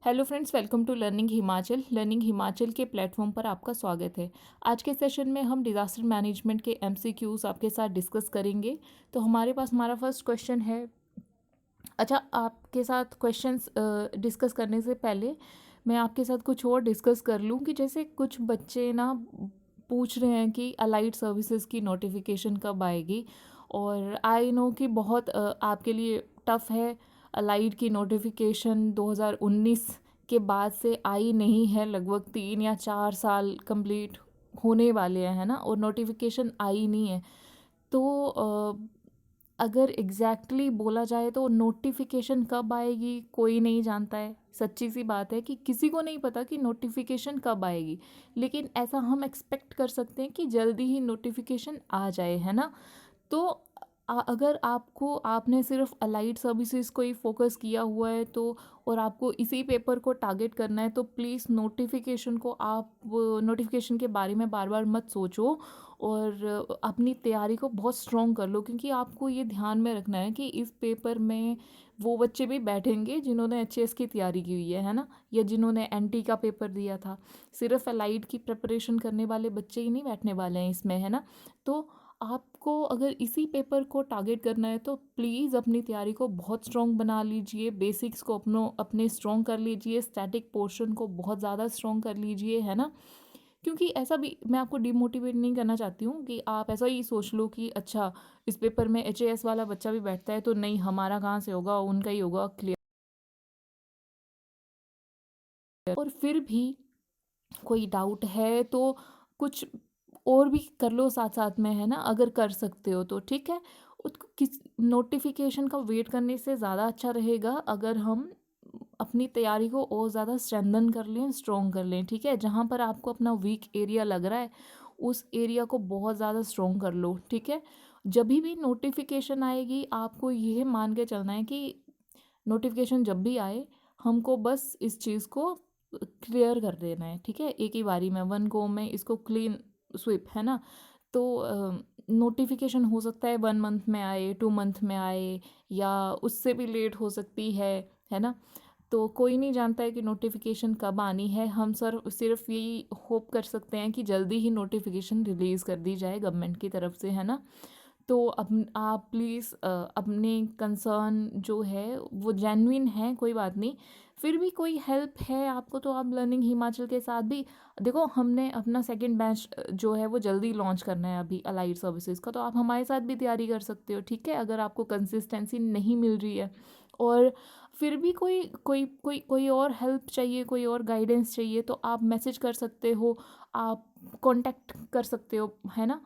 Hello friends, welcome to learning Himachal. Learning Himachal के platform पर आपका स्वागत है। आज के सेशन में हम डिज़ास्टर मैनेजमेंट के एमसीक्यूज़ आपके साथ डिस्कस करेंगे। तो हमारा फर्स्ट क्वेश्चन है। अच्छा, आपके साथ क्वेश्चंस डिस्कस करने से पहले मैं आपके साथ कुछ और डिस्कस कर लूँ कि जैसे कुछ बच्चे ना पूछ रहे हैं कि अलाइड सर्विसेज की नोटिफिकेशन कब आएगी। और आई नो कि बहुत आपके लिए टफ़ है। अलाइड की नोटिफिकेशन 2019 के बाद से आई नहीं है, लगभग 3 या 4 साल कंप्लीट होने वाले हैं, है ना, और नोटिफिकेशन आई नहीं है। तो अगर एग्जैक्टली बोला जाए तो नोटिफिकेशन कब आएगी कोई नहीं जानता है। सच्ची सी बात है कि किसी को नहीं पता कि नोटिफिकेशन कब आएगी, लेकिन ऐसा हम एक्सपेक्ट कर सकते हैं कि जल्दी ही नोटिफिकेशन आ जाए, है ना। तो अगर आपने सिर्फ अलाइड सर्विसेज को ही फोकस किया हुआ है तो, और आपको इसी पेपर को टारगेट करना है, तो प्लीज़ नोटिफिकेशन के बारे में बार बार मत सोचो और अपनी तैयारी को बहुत स्ट्रॉन्ग कर लो, क्योंकि आपको ये ध्यान में रखना है कि इस पेपर में वो बच्चे भी बैठेंगे जिन्होंने एचएएस की तैयारी की हुई है ना, या जिन्होंने एनटी का पेपर दिया था। सिर्फ अलाइड की प्रिपरेशन करने वाले बच्चे ही नहीं बैठने वाले हैं इसमें, है ना। तो आपको अगर इसी पेपर को टारगेट करना है तो प्लीज़ अपनी तैयारी को बहुत स्ट्रॉन्ग बना लीजिए, बेसिक्स को अपने स्ट्रॉन्ग कर लीजिए, स्टैटिक पोर्शन को बहुत ज़्यादा स्ट्रॉन्ग कर लीजिए, है ना। क्योंकि ऐसा भी मैं आपको डिमोटिवेट नहीं करना चाहती हूँ कि आप ऐसा ही सोच लो कि अच्छा, इस पेपर में एचएएस वाला बच्चा भी बैठता है तो नहीं, हमारा कहाँ से होगा, उनका ही होगा क्लियर। और फिर भी कोई डाउट है तो कुछ और भी कर लो साथ साथ में, है ना, अगर कर सकते हो तो ठीक है। उसको किस नोटिफिकेशन का वेट करने से ज़्यादा अच्छा रहेगा अगर हम अपनी तैयारी को और ज़्यादा स्ट्रेंथन कर लें, स्ट्रॉन्ग कर लें, ठीक है। जहाँ पर आपको अपना वीक एरिया लग रहा है उस एरिया को बहुत ज़्यादा स्ट्रॉन्ग कर लो, ठीक है। जब भी नोटिफिकेशन आएगी आपको यह मान के चलना है कि नोटिफिकेशन जब भी आए हमको बस इस चीज़ को क्लियर कर देना है, ठीक है, एक ही बारी में, वन गो में इसको क्लीन स्वीप, है ना। तो नोटिफिकेशन हो सकता है 1 मंथ में आए, 2 मंथ में आए, या उससे भी लेट हो सकती है ना। तो कोई नहीं जानता है कि नोटिफिकेशन कब आनी है। हम सिर्फ यही होप कर सकते हैं कि जल्दी ही नोटिफिकेशन रिलीज़ कर दी जाए गवर्नमेंट की तरफ से, है ना। तो आप प्लीज़ अपने कंसर्न जो है वो जेन्युइन है, कोई बात नहीं। फिर भी कोई हेल्प है आपको तो आप लर्निंग हिमाचल के साथ भी देखो, हमने अपना सेकंड बैच जो है वो जल्दी लॉन्च करना है अभी अलाइड सर्विसेज का, तो आप हमारे साथ भी तैयारी कर सकते हो, ठीक है, अगर आपको कंसिस्टेंसी नहीं मिल रही है। और फिर भी कोई और हेल्प चाहिए, कोई और गाइडेंस चाहिए तो आप मैसेज कर सकते हो, आप कांटेक्ट कर सकते हो, है ना।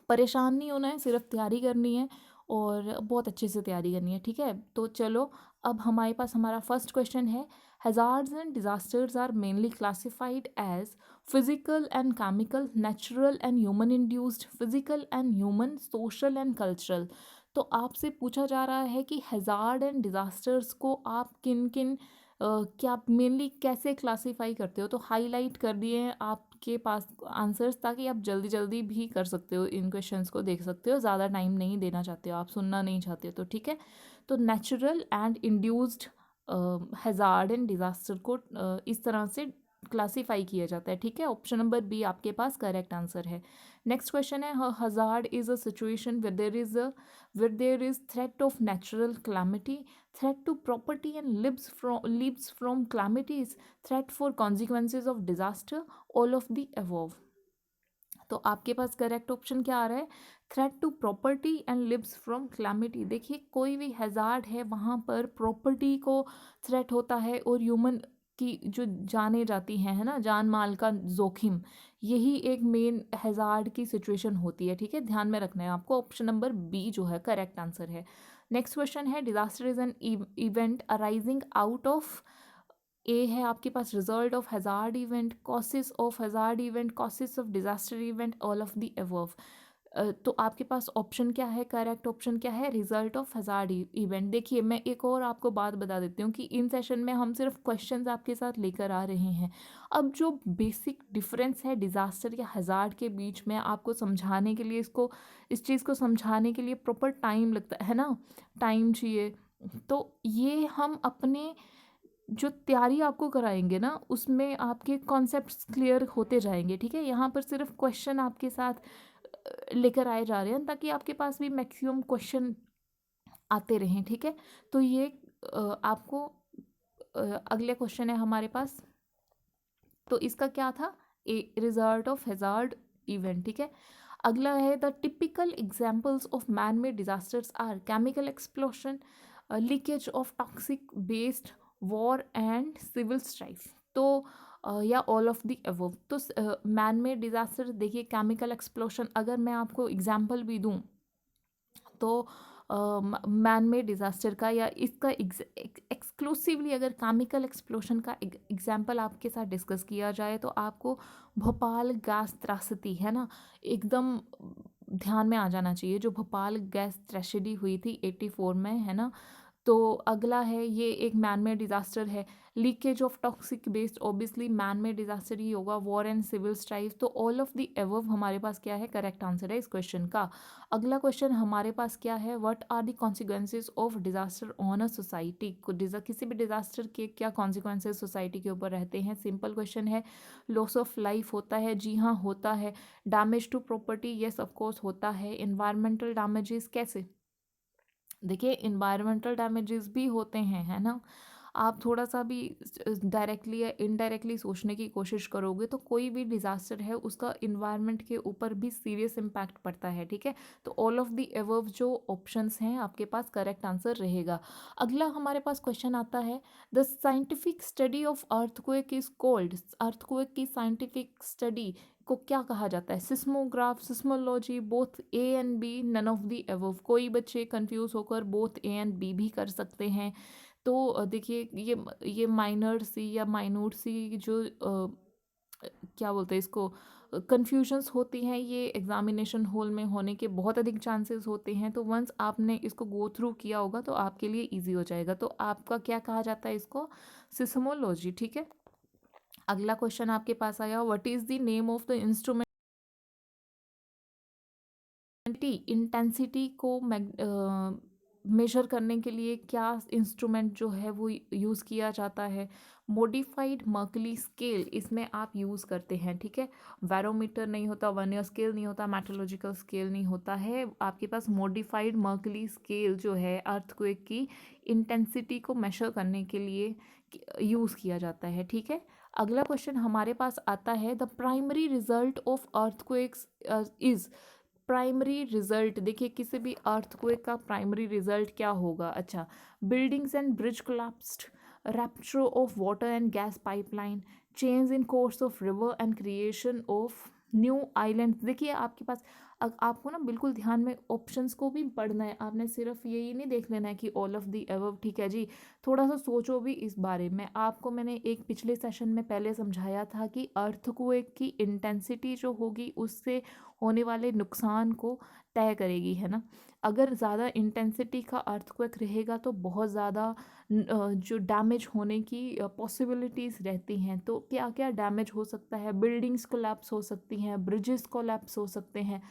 परेशान नहीं होना है, सिर्फ तैयारी करनी है और बहुत अच्छे से तैयारी करनी है, ठीक है। तो चलो, अब हमारे पास हमारा फर्स्ट क्वेश्चन है। Hazards and disasters are mainly classified as physical and chemical, natural and human induced, physical and human, social and cultural. तो आपसे पूछा जा रहा है कि हैज़ार्ड एंड डिजास्टर्स को आप किन किन क्या आप मेनली कैसे क्लासीफाई करते हो। तो हाईलाइट कर दिए हैं आपके पास आंसर्स, ताकि आप जल्दी जल्दी भी कर सकते हो, इन क्वेश्चंस को देख सकते हो। ज़्यादा टाइम नहीं देना चाहते हो आप, सुनना नहीं चाहते हो तो ठीक है। तो natural and induced hazard and disaster को इस तरह से क्लासीफाई किया जाता है, ठीक है। ऑप्शन नंबर बी आपके पास करेक्ट आंसर है। नेक्स्ट क्वेश्चन है, hazard is a situation where there is threat of natural calamity, threat to property and lives from calamities, threat for consequences of disaster, all of the above। तो आपके पास correct option क्या आ रहा है? Threat to property and lives from calamity. देखिए, कोई भी hazard है वहाँ पर प्रॉपर्टी को थ्रेट होता है और ह्यूमन की जो जाने जाती हैं, है ना, जान माल का जोखिम, यही एक मेन हैज़ार्ड की सिचुएशन होती है, ठीक है। ध्यान में रखना है आपको, ऑप्शन नंबर बी जो है करेक्ट आंसर है। नेक्स्ट क्वेश्चन है, disaster is an event arising out of, A है आपके पास result of hazard event, causes of hazard event, causes of disaster event, all of the above. तो आपके पास option क्या है, करेक्ट ऑप्शन क्या है? Result of hazard event. देखिए, मैं एक और आपको बात बता देती हूँ कि इन सेशन में हम सिर्फ क्वेश्चंस आपके साथ लेकर आ रहे हैं। अब जो बेसिक डिफरेंस है डिज़ास्टर या हैज़ार्ड के बीच में, आपको समझाने के लिए, इस चीज़ को समझाने के लिए प्रॉपर टाइम लगता है ना, टाइम चाहिए। तो ये हम अपने जो तैयारी आपको कराएंगे ना उसमें आपके कॉन्सेप्ट्स क्लियर होते जाएंगे, ठीक है। यहाँ पर सिर्फ क्वेश्चन आपके साथ लेकर आए जा रहे हैं ताकि आपके पास भी मैक्सिमम क्वेश्चन आते रहें, ठीक है। तो ये आपको अगले क्वेश्चन है हमारे पास, तो इसका क्या था, a result of hazard event, ठीक है। अगला है the typical examples of man made disasters are chemical explosion, leakage of toxic waste, war and civil strife. तो या ऑल ऑफ द अबव। तो मैन मेड डिजास्टर देखिए, केमिकल एक्सप्लोशन अगर मैं आपको एग्जांपल भी दूं तो मैन मेड डिज़ास्टर का या इसका एक्सक्लूसिवली अगर केमिकल एक्सप्लोशन का एग्जांपल आपके साथ डिस्कस किया जाए तो आपको भोपाल गैस त्रासदी है ना एकदम ध्यान में आ जाना चाहिए, जो भोपाल गैस ट्रेजेडी हुई थी 84 में, है ना। तो अगला है ये एक मैन मेड डिज़ास्टर है, leakage of toxic waste obviously man made disaster ही होगा, वॉर एंड सिविल स्ट्राइफ। तो ऑल ऑफ द एबव हमारे पास क्या है, करेक्ट आंसर है इस क्वेश्चन का। अगला क्वेश्चन हमारे पास क्या है, what are the consequences of disaster on a society. किसी भी डिजास्टर के क्या कॉन्सिक्वेंसेज सोसाइटी के ऊपर रहते हैं, सिंपल क्वेश्चन है। लॉस ऑफ लाइफ होता है, जी हाँ होता है। Damage to property, yes of course होता है। इन्वायरमेंटल डैमेजेस कैसे, देखिए इन्वायरमेंटल डैमेजेस भी होते हैं, है ना। आप थोड़ा सा भी डायरेक्टली या इनडायरेक्टली सोचने की कोशिश करोगे तो कोई भी डिज़ास्टर है उसका इन्वायरमेंट के ऊपर भी सीरियस इम्पैक्ट पड़ता है, ठीक है। तो ऑल ऑफ द एबव जो ऑप्शंस हैं आपके पास करेक्ट आंसर रहेगा। अगला हमारे पास क्वेश्चन आता है, the scientific study of earthquake is called. Earthquake की साइंटिफिक स्टडी को क्या कहा जाता है, seismograph, seismology, both A and B, none of the above. कोई बच्चे कंफ्यूज होकर बोथ ए एंड बी भी कर सकते हैं। तो देखिए ये माइनर सी या माइन्यूट सी जो क्या बोलते हैं इसको, कन्फ्यूजन्स होती हैं, ये एग्जामिनेशन हॉल में होने के बहुत अधिक चांसेस होते हैं। तो वंस आपने इसको गो थ्रू किया होगा तो आपके लिए इजी हो जाएगा। तो आपका क्या कहा जाता है इसको, सिस्मोलॉजी, ठीक है। अगला क्वेश्चन आपके पास आया, what is the name of the instrument. Intensity को मेजर करने के लिए क्या इंस्ट्रूमेंट जो है वो यूज़ किया जाता है, मॉडिफाइड मर्कली स्केल इसमें आप यूज़ करते हैं, ठीक है। बैरोमीटर नहीं होता, वर्नियर स्केल नहीं होता, मेट्रोलॉजिकल स्केल नहीं होता है, आपके पास मॉडिफाइड मर्कली स्केल जो है अर्थक्वेक की इंटेंसिटी को मेजर करने के लिए यूज़ किया जाता है, ठीक है। अगला क्वेश्चन हमारे पास आता है, the primary result of earthquakes is. Primary result देखिए, किसी भी अर्थक्वेक का प्राइमरी रिजल्ट क्या होगा, अच्छा, buildings and bridge collapsed, rapture of water and gas pipeline, change in course of river and creation of new island. देखिए आपके पास आपको ना बिल्कुल ध्यान में ऑप्शंस को भी पढ़ना है, आपने सिर्फ यही नहीं देख लेना है कि ऑल ऑफ द अबव, ठीक है जी। थोड़ा सा सोचो भी इस बारे में। आपको मैंने एक पिछले सेशन में पहले समझाया था कि अर्थक्वेक की इंटेंसिटी जो होगी उससे होने वाले नुकसान को तय करेगी, है ना। अगर ज़्यादा इंटेंसिटी का अर्थक्वेक रहेगा तो बहुत ज़्यादा जो डैमेज होने की पॉसिबिलिटीज़ रहती हैं। तो क्या क्या डैमेज हो सकता है, बिल्डिंग्स कोलैप्स हो सकती हैं, ब्रिजेस कोलैप्स हो सकते हैं,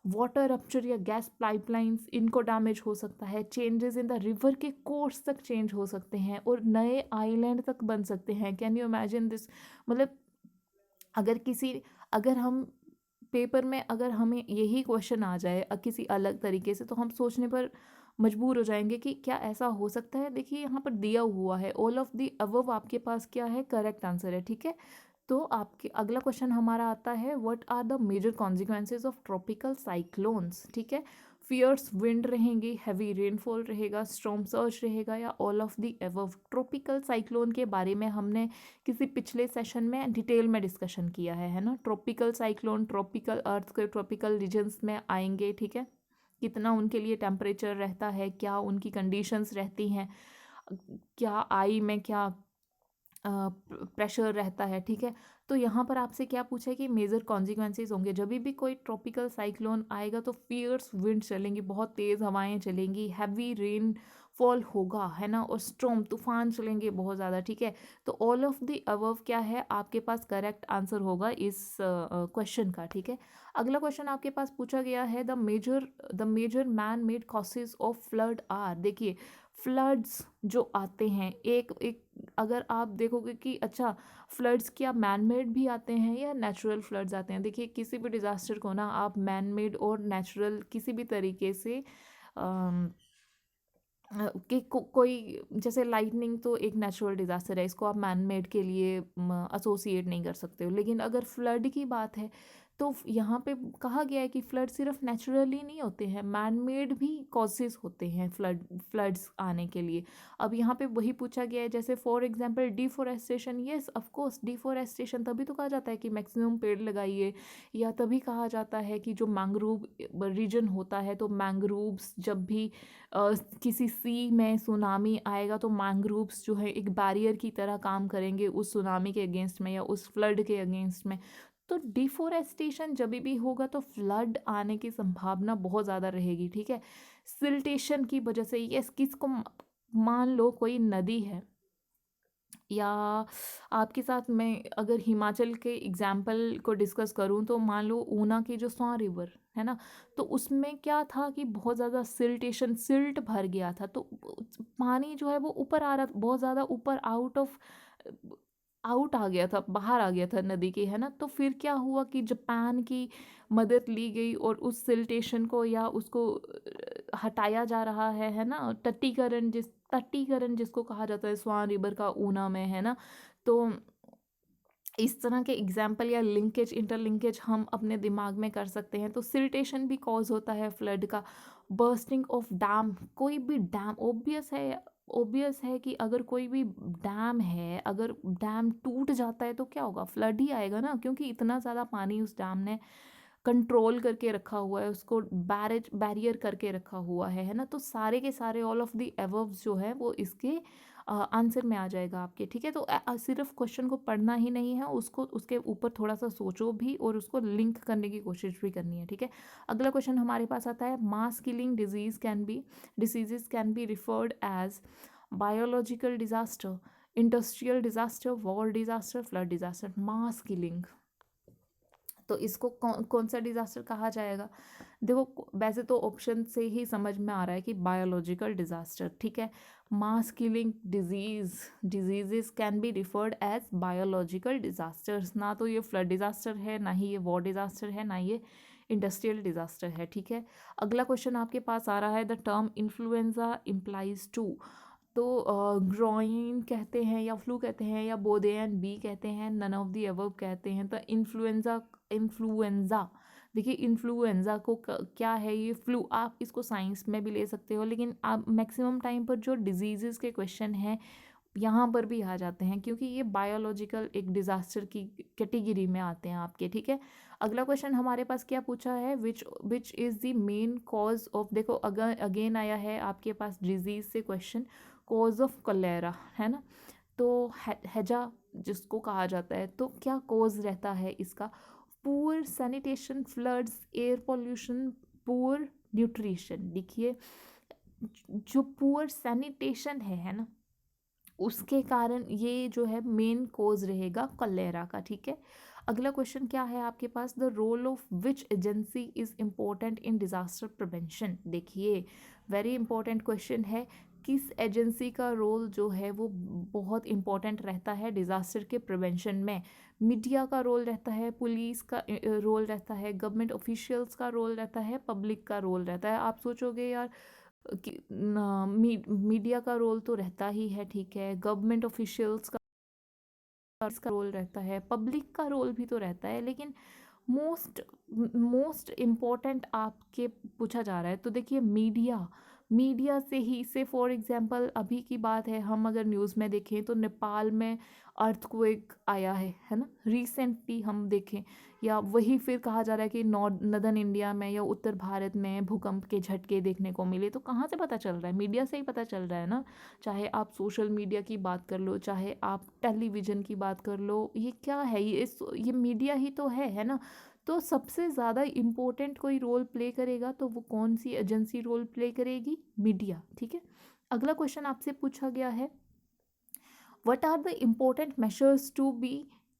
वाटर रप्चर या गैस पाइपलाइंस इनको डैमेज हो सकता है, चेंजेस इन द रिवर के कोर्स तक चेंज हो सकते हैं और नए आइलैंड तक बन सकते हैं। कैन यू इमेजिन दिस, मतलब अगर हम पेपर में अगर हमें यही क्वेश्चन आ जाए किसी अलग तरीके से तो हम सोचने पर मजबूर हो जाएंगे कि क्या ऐसा हो सकता है। देखिए यहाँ पर दिया हुआ है ऑल ऑफ द अबव, आपके पास क्या है, करेक्ट आंसर है, ठीक है। तो आपके अगला क्वेश्चन हमारा आता है, what are the major consequences of tropical cyclones, ठीक है। फियर्स विंड रहेंगे, हैवी रेनफॉल रहेगा, स्टॉर्म सर्ज रहेगा या all of the above. Tropical cyclone के बारे में हमने किसी पिछले सेशन में डिटेल में डिस्कशन किया है ना। ट्रॉपिकल साइक्लोन ट्रॉपिकल अर्थ के ट्रॉपिकल रीजन्स में आएंगे, ठीक है। कितना उनके लिए टेम्परेचर रहता है, क्या उनकी कंडीशंस रहती हैं, क्या आई में क्या प्रेशर रहता है, ठीक है। तो यहाँ पर आपसे क्या पूछा है कि मेजर कॉन्सिक्वेंसेज होंगे जब भी कोई ट्रॉपिकल साइक्लोन आएगा तो फियर्स विंड चलेंगी, बहुत तेज़ हवाएं चलेंगी, हैवी रेन फॉल होगा, है ना, और स्टॉर्म तूफान चलेंगे बहुत ज़्यादा, ठीक है। तो ऑल ऑफ द अबव क्या है आपके पास, करेक्ट आंसर होगा इस क्वेश्चन का, ठीक है। अगला क्वेश्चन आपके पास पूछा गया है, the major man made causes of flood are. देखिए फ्लड्स जो आते हैं, एक एक अगर आप देखोगे कि अच्छा फ्लड्स क्या मैन मेड भी आते हैं या नेचुरल फ्लड्स आते हैं। देखिए किसी भी डिज़ास्टर को ना आप मैन मेड और नेचुरल किसी भी तरीके से अम, कि कोई जैसे लाइटनिंग तो एक नेचुरल डिज़ास्टर है, इसको आप मैन मेड के लिए एसोसिएट नहीं कर सकते हो। लेकिन अगर फ्लड की बात है तो यहाँ पे कहा गया है कि फ्लड सिर्फ नेचुरली नहीं होते हैं, मैन मेड भी कॉजेज होते हैं फ्लड्स आने के लिए। अब यहाँ पे वही पूछा गया है, जैसे for example deforestation. Yes of course, deforestation तभी तो कहा जाता है कि मैक्सिमम पेड़ लगाइए, या तभी कहा जाता है कि जो मैंग्रोव रीजन होता है, तो मैंग्रोव्स जब भी किसी सी में सुनामी आएगा तो मैंग्रोव्स जो है एक बैरियर की तरह काम करेंगे उस सुनामी के अगेंस्ट में या उस फ्लड के अगेंस्ट में। तो डिफोरेस्टेशन जब भी होगा तो फ्लड आने की संभावना बहुत ज़्यादा रहेगी, ठीक है। सिल्टेशन की वजह से, यस किसको मान लो कोई नदी है, या आपके साथ मैं अगर हिमाचल के एग्जाम्पल को डिस्कस करूं तो मान लो ऊना की जो स्वां रिवर है ना, तो उसमें क्या था कि बहुत ज़्यादा सिल्ट भर गया था, तो पानी जो है वो ऊपर आ रहा, बहुत ज़्यादा ऊपर आउट आ गया था, बाहर आ गया था नदी के, है ना। तो फिर क्या हुआ कि जापान की मदद ली गई और उस सिल्टेशन को या उसको हटाया जा रहा है ना। तटीकरण जिसको कहा जाता है स्वान रिवर का ऊना में, है ना। तो इस तरह के एग्जाम्पल या लिंकेज इंटरलिंकेज हम अपने दिमाग में कर सकते हैं। तो सिल्टेशन भी कॉज होता है फ्लड का। बर्स्टिंग ऑफ डैम, कोई भी डैम, ओबियस है कि अगर कोई भी डैम है, अगर डैम टूट जाता है तो क्या होगा, फ्लड ही आएगा ना, क्योंकि इतना ज़्यादा पानी उस डैम ने कंट्रोल करके रखा हुआ है, उसको बैरियर करके रखा हुआ है ना। तो सारे के सारे ऑल ऑफ द एबव्स जो है वो इसके आंसर में आ जाएगा आपके, ठीक है। तो सिर्फ क्वेश्चन को पढ़ना ही नहीं है, उसको उसके ऊपर थोड़ा सा सोचो भी और उसको लिंक करने की कोशिश भी करनी है, ठीक है। अगला क्वेश्चन हमारे पास आता है, mass killing diseases can be referred as biological disaster, industrial disaster, war disaster, flood disaster. Mass killing, तो इसको कौन सा डिजास्टर कहा जाएगा। देखो वैसे तो ऑप्शन से ही समझ में आ रहा है कि बायोलॉजिकल डिजास्टर, ठीक है। Mass killing diseases can be referred as biological disasters. ना तो ये फ्लड डिजास्टर है, ना ही ये वॉर डिजास्टर है, ना ये इंडस्ट्रियल डिजास्टर है, ठीक है। अगला क्वेश्चन आपके पास आ रहा है, the term influenza implies to. तो ग्रोइन कहते हैं या फ्लू कहते हैं या बोथ ए एंड बी कहते हैं, नन ऑफ दी अबव कहते हैं। तो इन्फ्लुएंजा देखिए इन्फ्लुएंजा को क्या है, ये फ्लू, आप इसको साइंस में भी ले सकते हो, लेकिन आप मैक्सिमम टाइम पर जो डिजीजेस के क्वेश्चन हैं यहाँ पर भी आ जाते हैं, क्योंकि ये बायोलॉजिकल एक डिजास्टर की कैटेगरी में आते हैं आपके, ठीक है। अगला क्वेश्चन हमारे पास क्या पूछा है, which is the main cause of, देखो अगर अगेन आया है आपके पास डिजीज से क्वेश्चन, कॉज ऑफ कलेरा, है ना। तो हैजा जिसको कहा जाता है, तो क्या कॉज रहता है इसका, poor sanitation, floods, air pollution, poor nutrition. देखिए जो पुअर सैनिटेशन है ना, उसके कारण ये जो है मेन कोज रहेगा कलेरा का, ठीक है। अगला क्वेश्चन क्या है आपके पास, the role of which agency is important in disaster prevention. देखिए वेरी इंपॉर्टेंट क्वेश्चन है, किस एजेंसी का रोल जो है वो बहुत इंपॉर्टेंट रहता है डिजास्टर के प्रिवेंशन में। मीडिया का रोल रहता है, पुलिस का रोल रहता है, गवर्नमेंट ऑफिशियल्स का रोल रहता है, पब्लिक का रोल रहता है। आप सोचोगे यार कि मीडिया का रोल तो रहता ही है, ठीक है, गवर्नमेंट ऑफिशियल्स का रोल रहता है, पब्लिक का रोल भी तो रहता है, लेकिन मोस्ट इम्पॉर्टेंट आपके पूछा जा रहा है। तो देखिए मीडिया से ही, से फॉर एग्जांपल अभी की बात है, हम अगर न्यूज़ में देखें तो नेपाल में अर्थक्वेक आया है ना, रिसेंटली हम देखें, या वही फिर कहा जा रहा है कि नॉर्दर्न इंडिया में या उत्तर भारत में भूकंप के झटके देखने को मिले। तो कहाँ से पता चल रहा है, मीडिया से ही पता चल रहा है ना। चाहे आप सोशल मीडिया की बात कर लो, चाहे आप टेलीविज़न की बात कर लो, ये क्या है, ये मीडिया ही तो है ना। तो सबसे ज़्यादा इम्पोर्टेंट कोई रोल प्ले करेगा तो वो कौन सी एजेंसी रोल प्ले करेगी, मीडिया, ठीक है। अगला क्वेश्चन आपसे पूछा गया है, what are the important measures to be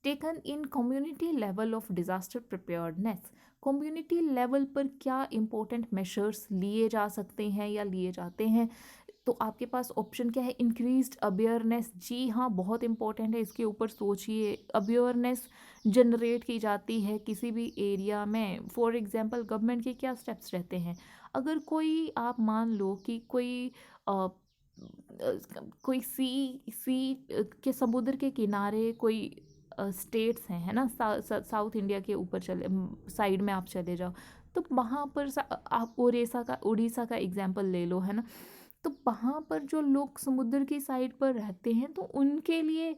taken in community level of disaster preparedness. Community level पर क्या इम्पोर्टेंट मेजर्स लिए जा सकते हैं या लिए जाते हैं। तो आपके पास ऑप्शन क्या है, इंक्रीज्ड अवेयरनेस। जी हाँ, बहुत इंपॉर्टेंट है, इसके ऊपर सोचिए। अवेयरनेस जनरेट की जाती है किसी भी एरिया में। फॉर एग्जांपल गवर्नमेंट के क्या स्टेप्स रहते हैं, अगर कोई आप मान लो कि अ, कोई के समुद्र के किनारे कोई स्टेट्स हैं, है ना, साउथ इंडिया के ऊपर चले साइड में आप चले जाओ, तो वहाँ पर आप उड़ीसा का एग्जाम्पल ले लो, है ना। तो वहाँ पर जो लोग समुद्र की साइड पर रहते हैं तो उनके लिए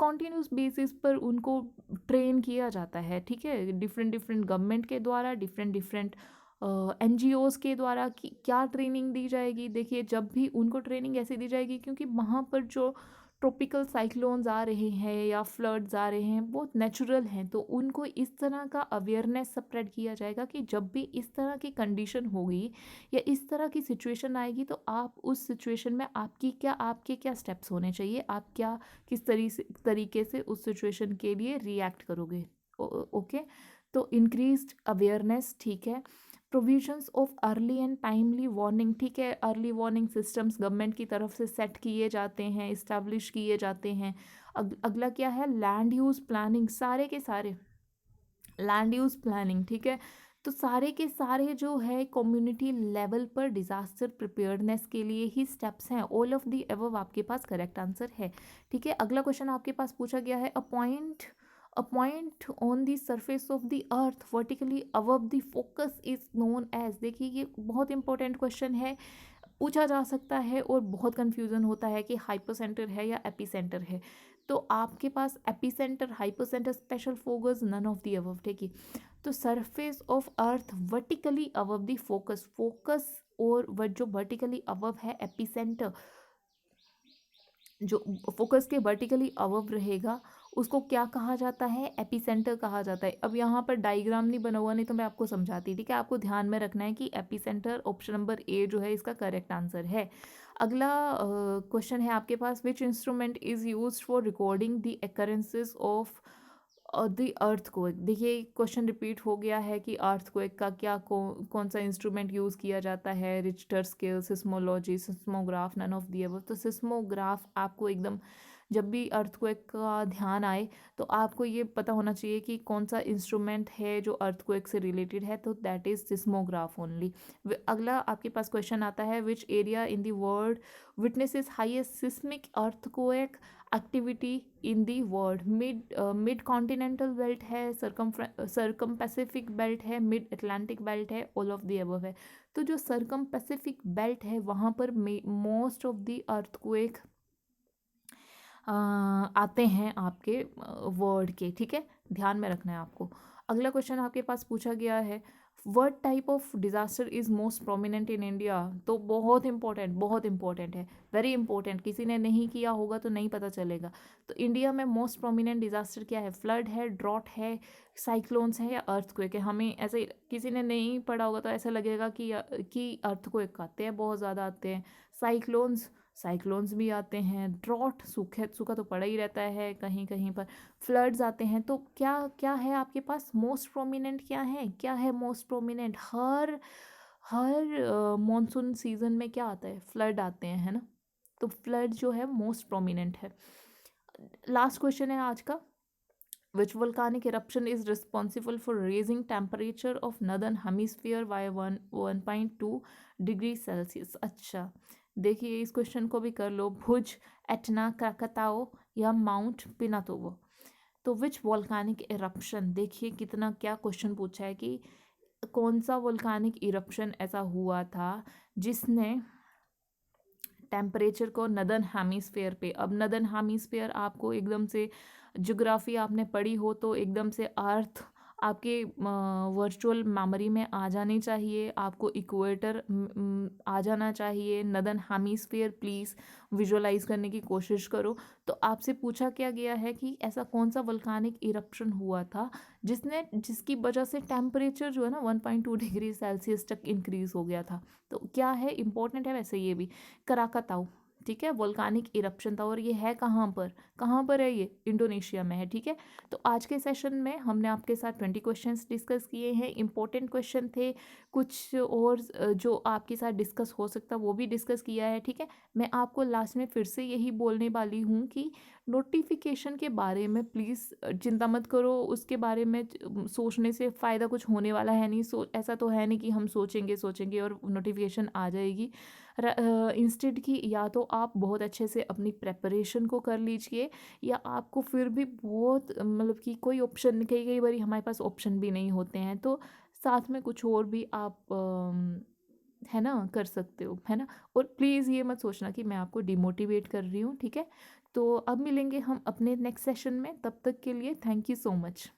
कॉन्टिन्यूस बेसिस पर उनको ट्रेन किया जाता है, ठीक है, डिफरेंट डिफरेंट गवर्नमेंट के द्वारा, डिफरेंट डिफरेंट एनजीओज़ के द्वारा। कि क्या ट्रेनिंग दी जाएगी, देखिए जब भी उनको ट्रेनिंग ऐसे दी जाएगी क्योंकि वहाँ पर जो ट्रॉपिकल साइक्लोन्स आ रहे हैं या फ्लड्स आ रहे हैं वो नेचुरल हैं, तो उनको इस तरह का अवेयरनेस स्प्रेड किया जाएगा कि जब भी इस तरह की कंडीशन होगी या इस तरह की सिचुएशन आएगी तो आप उस सिचुएशन में आपके क्या स्टेप्स होने चाहिए, आप क्या किस तरीके से उस सिचुएशन के लिए रिएक्ट करोगे। ओके, तो इंक्रीज्ड अवेयरनेस, ठीक है। Provisions of early and timely warning, ठीक है, अर्ली वार्निंग सिस्टम्स गवर्नमेंट की तरफ से सेट किए जाते हैं, इस्टेब्लिश किए जाते हैं। अगला क्या है, लैंड यूज़ प्लानिंग, सारे के सारे लैंड यूज़ प्लानिंग, ठीक है। तो सारे के सारे जो है कम्युनिटी लेवल पर डिज़ास्टर प्रिपेयर्डनेस के लिए ही स्टेप्स हैं। ऑल ऑफ दी अबव आपके पास करेक्ट आंसर है, ठीक है। अगला क्वेश्चन आपके पास पूछा गया है, a point on the surface of the earth vertically above the focus is known as। देखिए ये बहुत इंपॉर्टेंट क्वेश्चन है, पूछा जा सकता है और बहुत कंफ्यूजन होता है कि हाइपोसेंटर है या एपिसेंटर है। तो आपके पास epicentre, hypocentre, special focus, none of the above, ठीक है। तो surface of earth vertically above the focus और जो वर्टिकली अबव है एपिसेंटर, जो फोकस के वर्टिकली अबव रहेगा उसको क्या कहा जाता है, एपिसेंटर कहा जाता है। अब यहाँ पर डायग्राम नहीं बना हुआ, नहीं तो मैं आपको समझाती, ठीक है। आपको ध्यान में रखना है कि एपिसेंटर ऑप्शन नंबर ए जो है इसका करेक्ट आंसर है। अगला क्वेश्चन है आपके पास, which instrument is used for recording the occurrences of the earthquake. देखिए क्वेश्चन रिपीट हो गया है कि अर्थक्वेक का कौन सा इंस्ट्रूमेंट यूज़ किया जाता है, Richter scale, seismology, seismograph, none of the above. तो सिस्मोग्राफ आपको एकदम, जब भी अर्थक्वेक का ध्यान आए तो आपको ये पता होना चाहिए कि कौन सा इंस्ट्रूमेंट है जो अर्थक्वेक से रिलेटेड है, तो दैट इज़ सिस्मोग्राफ ओनली। अगला आपके पास क्वेश्चन आता है, which area in the world witnesses highest seismic earthquake activity in the world. Mid continental belt है, सरकम पैसिफिक बेल्ट है, मिड अटलांटिक बेल्ट है, ऑल ऑफ दी अबव है। तो जो सरकम पैसिफिक बेल्ट है वहाँ पर मोस्ट ऑफ दी अर्थक्वेक आते हैं आपके वर्ड के, ठीक है, ध्यान में रखना है आपको। अगला क्वेश्चन आपके पास पूछा गया है, what type of disaster is most prominent in India. तो बहुत इंपॉर्टेंट है, वेरी इंपॉर्टेंट, किसी ने नहीं किया होगा तो नहीं पता चलेगा। तो इंडिया में मोस्ट प्रोमिनेंट डिज़ास्टर क्या है, फ्लड है, ड्रॉट है, साइक्लोन्स है या अर्थक्वेक है। हमें ऐसे किसी ने नहीं पढ़ा होगा तो ऐसा लगेगा कि अर्थक्वेक आते हैं, बहुत ज़्यादा आते हैं, साइक्लोन्स भी आते हैं, ड्रॉट सूखा तो पड़ा ही रहता है कहीं कहीं पर, फ्लड्स आते हैं। तो क्या क्या है आपके पास मोस्ट प्रोमिनेंट, क्या है मोस्ट प्रोमिनेंट, हर हर मॉनसून सीजन में क्या आता है, फ्लड आते हैं, है ना। तो फ्लड जो है मोस्ट प्रोमिनेंट है। लास्ट क्वेश्चन है आज का, which volcanic eruption is responsible for raising temperature of northern hemisphere by 1.2 degree Celsius. अच्छा देखिए इस क्वेश्चन को भी कर लो, भुज, एटना, क्राकाताओ या माउंट पिनातोवो। तो विच वोल्कानिक इरप्शन, देखिए कितना क्या क्वेश्चन पूछा है कि कौन सा वोल्कानिक इरप्शन ऐसा हुआ था जिसने टेम्परेचर को नदर्न हेमिस्फेयर पे, अब नदर्न हेमिस्फेयर आपको एकदम से ज्योग्राफी आपने पढ़ी हो तो एकदम से अर्थ आपके वर्चुअल मेमोरी में आ जानी चाहिए, आपको इक्वेटर आ जाना चाहिए, नदर्न हेमिस्फेयर प्लीज़ विजुअलाइज करने की कोशिश करो। तो आपसे पूछा क्या गया है कि ऐसा कौन सा वल्कानिक इरप्शन हुआ था जिसकी वजह से टेम्परेचर जो है ना 1.2 डिग्री सेल्सियस तक इंक्रीज़ हो गया था। तो क्या है, इंपॉर्टेंट है वैसे ये भी, कराकाताऊ, ठीक है, वोल्कानिक इरप्शन था, और ये है कहाँ पर है, ये इंडोनेशिया में है। ठीक है, तो आज के सेशन में हमने आपके साथ 20 क्वेश्चंस डिस्कस किए हैं, इंपॉर्टेंट क्वेश्चन थे, कुछ और जो आपके साथ डिस्कस हो सकता वो भी डिस्कस किया है। ठीक है, मैं आपको लास्ट में फिर से यही बोलने वाली हूँ कि नोटिफिकेशन के बारे में प्लीज़ चिंता मत करो, उसके बारे में सोचने से फ़ायदा कुछ होने वाला है नहीं। ऐसा तो है नहीं कि हम सोचेंगे और नोटिफिकेशन आ जाएगी। इंस्टेड की या तो आप बहुत अच्छे से अपनी प्रेपरेशन को कर लीजिए, या आपको फिर भी बहुत मतलब कि कोई ऑप्शन, कई कई बार हमारे पास ऑप्शन भी नहीं होते हैं, तो साथ में कुछ और भी आप है ना कर सकते हो, है ना। और प्लीज़ ये मत सोचना कि मैं आपको डिमोटिवेट कर रही हूँ। ठीक है, तो अब मिलेंगे हम अपने नेक्स्ट सेशन में, तब तक के लिए थैंक यू सो मच।